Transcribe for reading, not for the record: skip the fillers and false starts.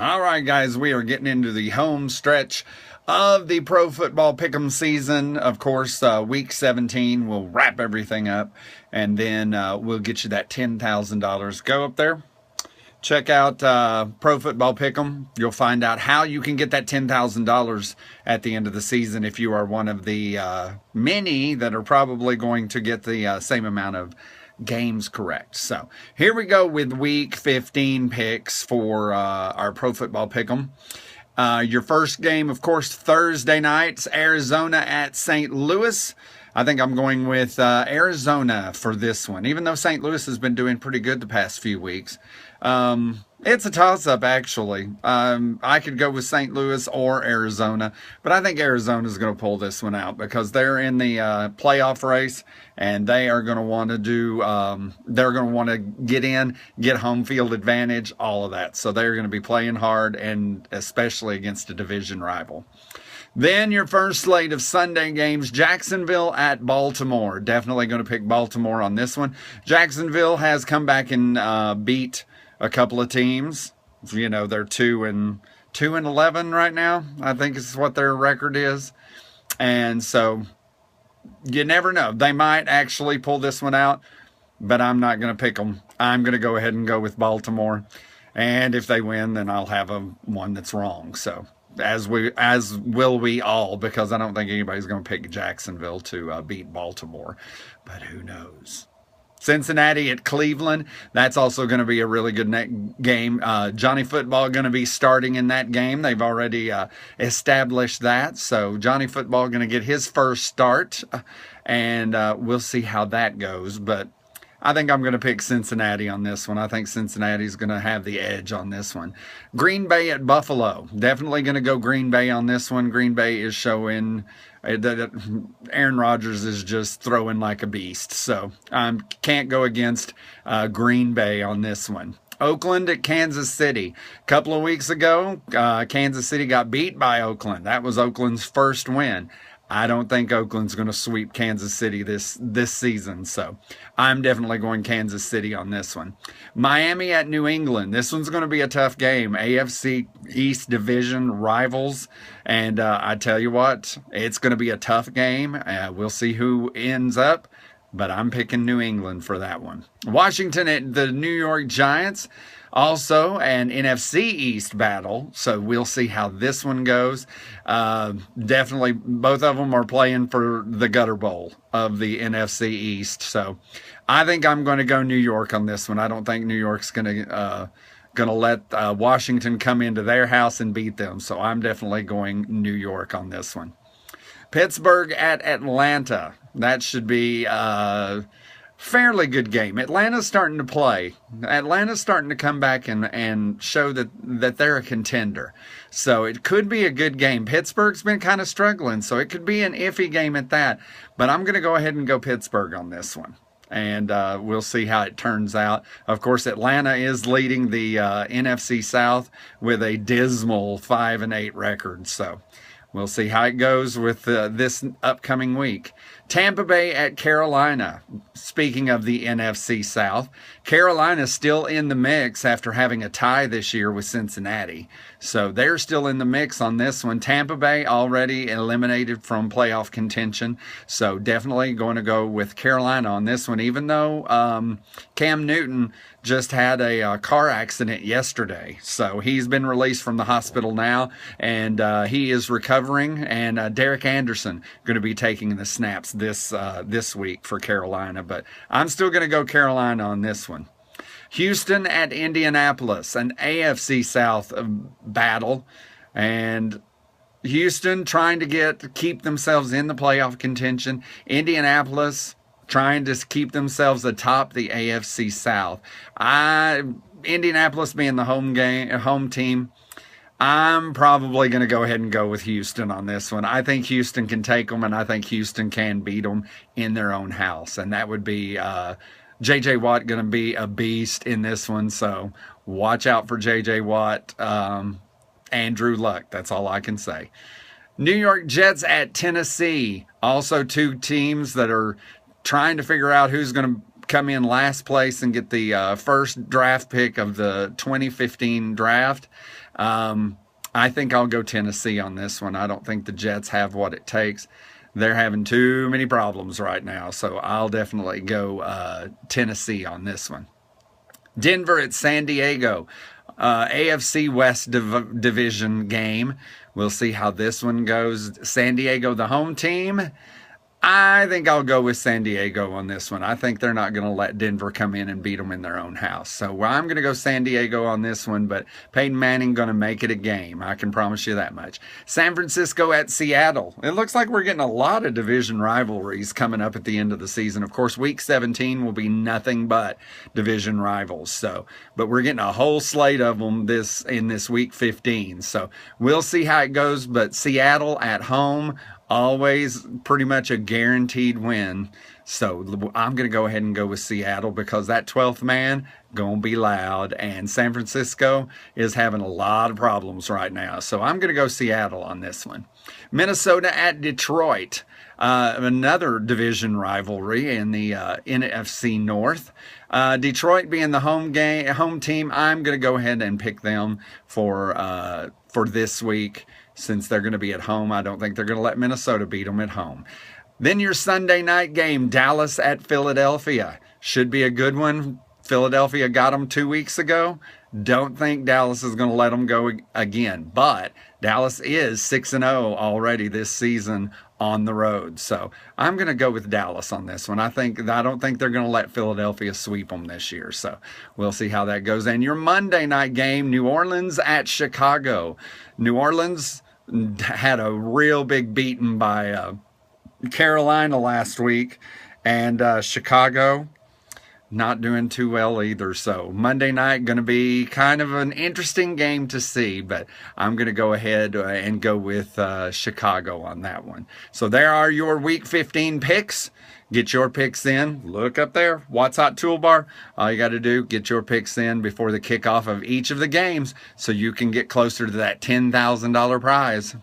All right, guys, we are getting into the home stretch of the pro football pick'em season. Of course, week 17 will wrap everything up, and then we'll get you that $10,000. Go up there, check out Pro Football Pick'em. You'll find out how you can get that $10,000 at the end of the season if you are one of the many that are probably going to get the same amount of games correct. So here we go with week 15 picks for our Pro Football Pick'em. Your first game, of course, Thursday nights, Arizona at St. Louis. I think I'm going with Arizona for this one, even though St. Louis has been doing pretty good the past few weeks. It's a toss-up, actually. I could go with St. Louis or Arizona, but I think Arizona is going to pull this one out because they're in the playoff race, and they are going to want to do, they're going to want to get home field advantage, all of that. So they're going to be playing hard, and especially against a division rival. Then your first slate of Sunday games, Jacksonville at Baltimore. Definitely going to pick Baltimore on this one. Jacksonville has come back and beat a couple of teams. You know, they're 2-11 right now, I think is what their record is. And so you never know. They might actually pull this one out, but I'm not going to pick them. I'm going to go ahead and go with Baltimore. And if they win, then I'll have one that's wrong. So as will we all, because I don't think anybody's going to pick Jacksonville to beat Baltimore. But who knows? Cincinnati at Cleveland. That's also going to be a really good game. Johnny Football going to be starting in that game. They've already established that. So Johnny Football going to get his first start, and we'll see how that goes. But I think I'm going to pick Cincinnati on this one. I think Cincinnati's going to have the edge on this one. Green Bay at Buffalo. Definitely going to go Green Bay on this one. Green Bay is showing that Aaron Rodgers is just throwing like a beast. So I can't go against Green Bay on this one. Oakland at Kansas City. A couple of weeks ago, Kansas City got beat by Oakland. That was Oakland's first win. I don't think Oakland's going to sweep Kansas City this season, so I'm definitely going Kansas City on this one. Miami at New England. This one's going to be a tough game. AFC East Division rivals, and I tell you what, it's going to be a tough game. We'll see who ends up, but I'm picking New England for that one. Washington at the New York Giants. Also, an NFC East battle, so we'll see how this one goes. Definitely, both of them are playing for the Gutter Bowl of the NFC East, so I think I'm going to go New York on this one. I don't think New York's going to let Washington come into their house and beat them, so I'm definitely going New York on this one. Pittsburgh at Atlanta. That should be fairly good game. Atlanta's starting to play. Atlanta's starting to come back and show that they're a contender. So it could be a good game. Pittsburgh's been kind of struggling, so it could be an iffy game at that. But I'm going to go ahead and go Pittsburgh on this one. And we'll see how it turns out. Of course, Atlanta is leading the NFC South with a dismal 5-8 record. So we'll see how it goes with this upcoming week. Tampa Bay at Carolina. Speaking of the NFC South, Carolina's still in the mix after having a tie this year with Cincinnati. So they're still in the mix on this one. Tampa Bay already eliminated from playoff contention. So definitely going to go with Carolina on this one, even though Cam Newton just had a car accident yesterday. So he's been released from the hospital now, and he is recovering. And Derek Anderson going to be taking the snaps this week for Carolina. But I'm still going to go Carolina on this one. Houston at Indianapolis, an AFC South battle, and Houston trying to keep themselves in the playoff contention. Indianapolis trying to keep themselves atop the AFC South. Indianapolis being the home team, I'm probably going to go ahead and go with Houston on this one. I think Houston can take them, and I think Houston can beat them in their own house, and that would be J.J. Watt going to be a beast in this one, so watch out for J.J. Watt. Andrew Luck, that's all I can say. New York Jets at Tennessee. Also two teams that are trying to figure out who's going to come in last place and get the first draft pick of the 2015 draft. I think I'll go Tennessee on this one. I don't think the Jets have what it takes. They're having too many problems right now, so I'll definitely go Tennessee on this one. Denver at San Diego. AFC West division game. We'll see how this one goes. San Diego, the home team. I think I'll go with San Diego on this one. I think they're not going to let Denver come in and beat them in their own house. So I'm going to go San Diego on this one, but Peyton Manning going to make it a game. I can promise you that much. San Francisco at Seattle. It looks like we're getting a lot of division rivalries coming up at the end of the season. Of course, week 17 will be nothing but division rivals. So, but we're getting a whole slate of them in this week 15. So we'll see how it goes, but Seattle at home, always pretty much a guaranteed win. So I'm going to go ahead and go with Seattle because that 12th man going to be loud. And San Francisco is having a lot of problems right now. So I'm going to go Seattle on this one. Minnesota at Detroit. Another division rivalry in the NFC North. Detroit being the home team, I'm going to go ahead and pick them for this week. Since they're going to be at home, I don't think they're going to let Minnesota beat them at home. Then your Sunday night game, Dallas at Philadelphia. Should be a good one. Philadelphia got them 2 weeks ago. Don't think Dallas is going to let them go again. But Dallas is 6-0 already this season on the road. So I'm going to go with Dallas on this one. I don't think they're going to let Philadelphia sweep them this year. So we'll see how that goes. And your Monday night game, New Orleans at Chicago. New Orleans had a real big beating by Carolina last week. And Chicago not doing too well either. So Monday night going to be kind of an interesting game to see, but I'm going to go ahead and go with Chicago on that one. So there are your week 15 picks. Get your picks in. Look up there, What's Hot Toolbar. All you got to do, get your picks in before the kickoff of each of the games so you can get closer to that $10,000 prize.